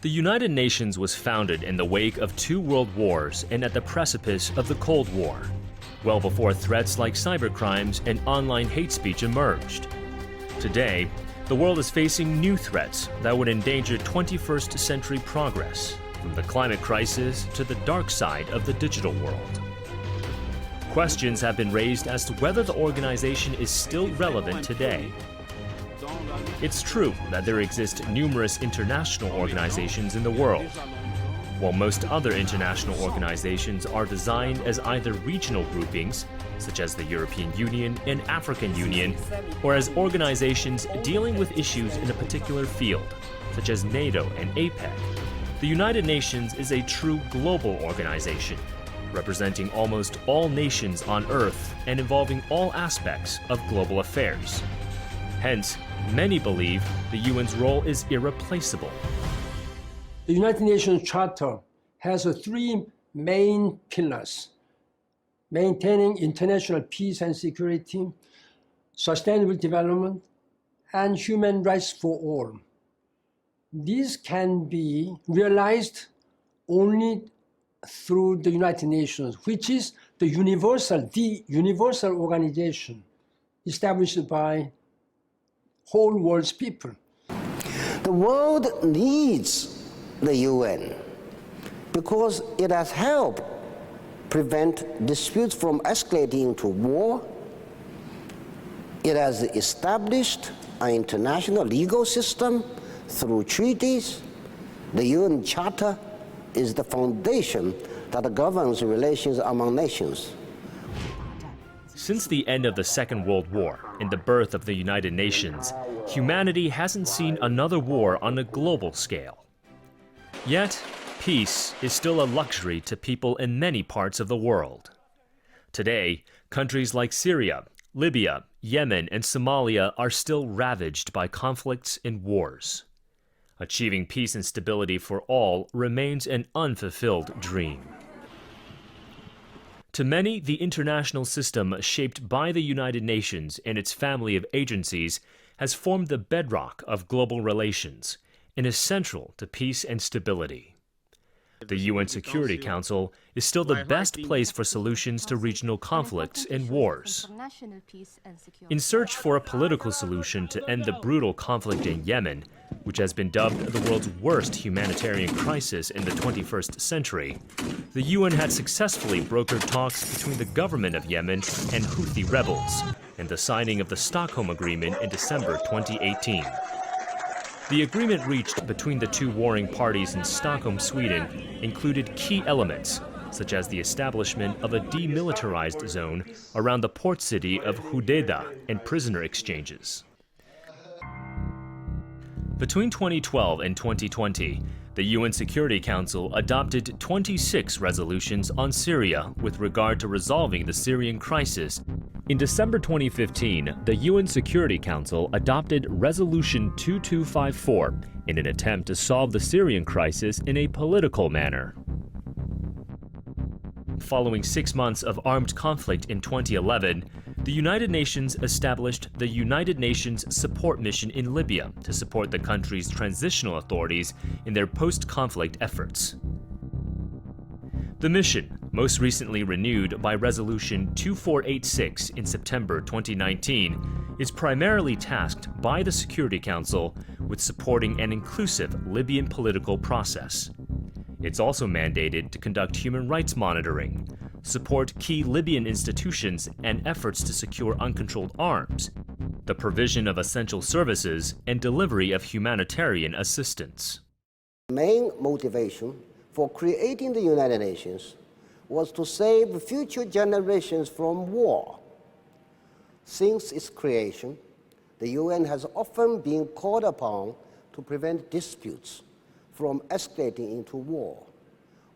The United Nations was founded in the wake of two world wars and at the precipice of the Cold War, well before threats like cybercrimes and online hate speech emerged. Today, the world is facing new threats that would endanger 21st century progress, from the climate crisis to the dark side of the digital world. Questions have been raised as to whether the organization is still relevant today. It's true that there exist numerous international organizations in the world. While most other international organizations are designed as either regional groupings, such as the European Union and African Union, or as organizations dealing with issues in a particular field, such as NATO and APEC, the United Nations is a true global organization, representing almost all nations on Earth and involving all aspects of global affairs. Hence, many believe the UN's role is irreplaceable. The United Nations Charter has three main pillars: maintaining international peace and security, sustainable development, and human rights for all. These can be realized only through the United Nations, which is the universal organization established by whole world's people. The world needs the UN because it has helped prevent disputes from escalating into war. It has established an international legal system through treaties. The UN Charter is the foundation that governs relations among nations. Since the end of the Second World War and the birth of the United Nations, humanity hasn't seen another war on a global scale. Yet, peace is still a luxury to people in many parts of the world. Today, countries like Syria, Libya, Yemen, and Somalia are still ravaged by conflicts and wars. Achieving peace and stability for all remains an unfulfilled dream. To many, the international system shaped by the United Nations and its family of agencies has formed the bedrock of global relations and is central to peace and stability. The UN Security Council is still the best place for solutions to regional conflicts and wars. In search for a political solution to end the brutal conflict in Yemen, which has been dubbed the world's worst humanitarian crisis in the 21st century, the UN had successfully brokered talks between the government of Yemen and Houthi rebels, and the signing of the Stockholm Agreement in December 2018. The agreement reached between the two warring parties in Stockholm, Sweden, included key elements, such as the establishment of a demilitarized zone around the port city of Hodeidah and prisoner exchanges. Between 2012 and 2020, the UN Security Council adopted 26 resolutions on Syria with regard to resolving the Syrian crisis. In December 2015, the UN Security Council adopted Resolution 2254 in an attempt to solve the Syrian crisis in a political manner. Following 6 months of armed conflict in 2011, the United Nations established the United Nations Support Mission in Libya to support the country's transitional authorities in their post-conflict efforts. The mission, most recently renewed by Resolution 2486 in September 2019, is primarily tasked by the Security Council with supporting an inclusive Libyan political process. It's also mandated to conduct human rights monitoring, support key Libyan institutions and efforts to secure uncontrolled arms, the provision of essential services, and delivery of humanitarian assistance. The main motivation for creating the United Nations was to save future generations from war. Since its creation, the UN has often been called upon to prevent disputes from escalating into war,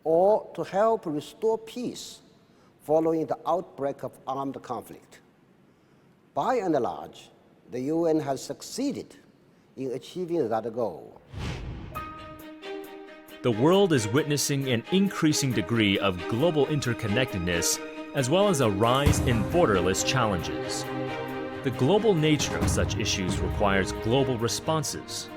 or to help restore peace following the outbreak of armed conflict. By and large, the UN has succeeded in achieving that goal. The world is witnessing an increasing degree of global interconnectedness as well as a rise in borderless challenges. The global nature of such issues requires global responses.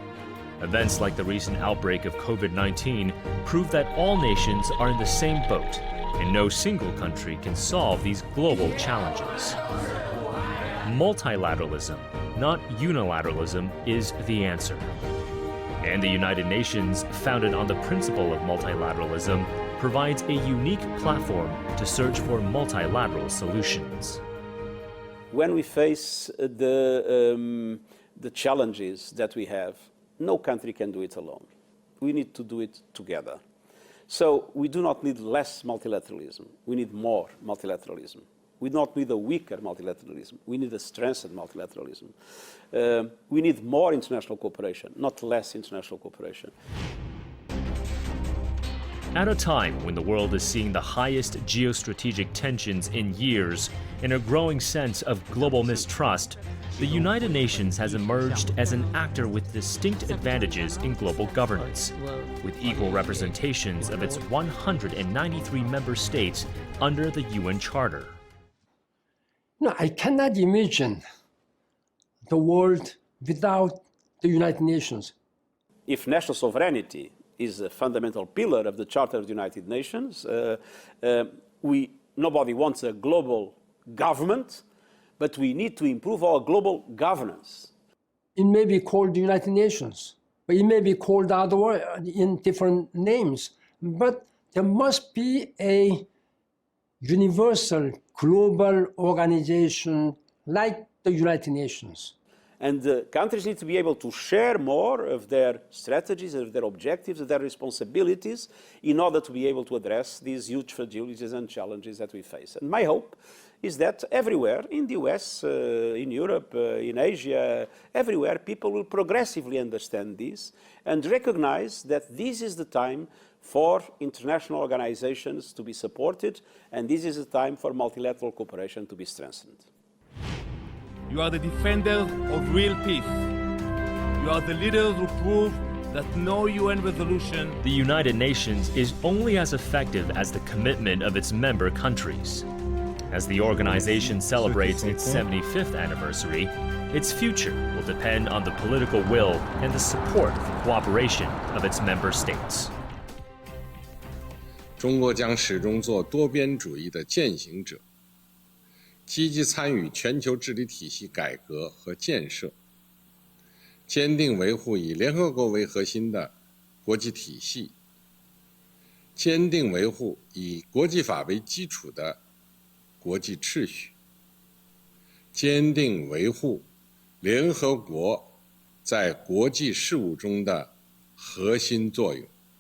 Events like the recent outbreak of COVID-19 prove that all nations are in the same boat, and no single country can solve these global challenges. Multilateralism, not unilateralism, is the answer. And the United Nations, founded on the principle of multilateralism, provides a unique platform to search for multilateral solutions. When we face the challenges that we have, no country can do it alone. We need to do it together. So we do not need less multilateralism. We need more multilateralism. We do not need a weaker multilateralism. We need a strengthened multilateralism. We need more international cooperation, not less international cooperation. At a time when the world is seeing the highest geostrategic tensions in years and a growing sense of global mistrust, the United Nations has emerged as an actor with distinct advantages in global governance, with equal representations of its 193 member states under the UN Charter. No, I cannot imagine the world without the United Nations. If national sovereignty is a fundamental pillar of the Charter of the United Nations, nobody wants a global government, but we need to improve our global governance. It may be called the United Nations, but it may be called in different names. But there must be a universal global organization like the United Nations. And the countries need to be able to share more of their strategies, of their objectives, of their responsibilities in order to be able to address these huge fragilities and challenges that we face. And my hope is that everywhere, in the US, in Europe, in Asia, everywhere, people will progressively understand this and recognize that this is the time for international organizations to be supported, and this is the time for multilateral cooperation to be strengthened. You are the defenders of real peace. You are the leaders who prove that no UN resolution. The United Nations is only as effective as the commitment of its member countries. As the organization celebrates its 75th anniversary, its future will depend on the political will and the support for cooperation of its member states. 中国将始终做多边主义的践行者，积极参与全球治理体系改革和建设，坚定维护以联合国为核心的国际体系，坚定维护以国际法为基础的国际秩序，坚定维护联合国在国际事务中的核心作用。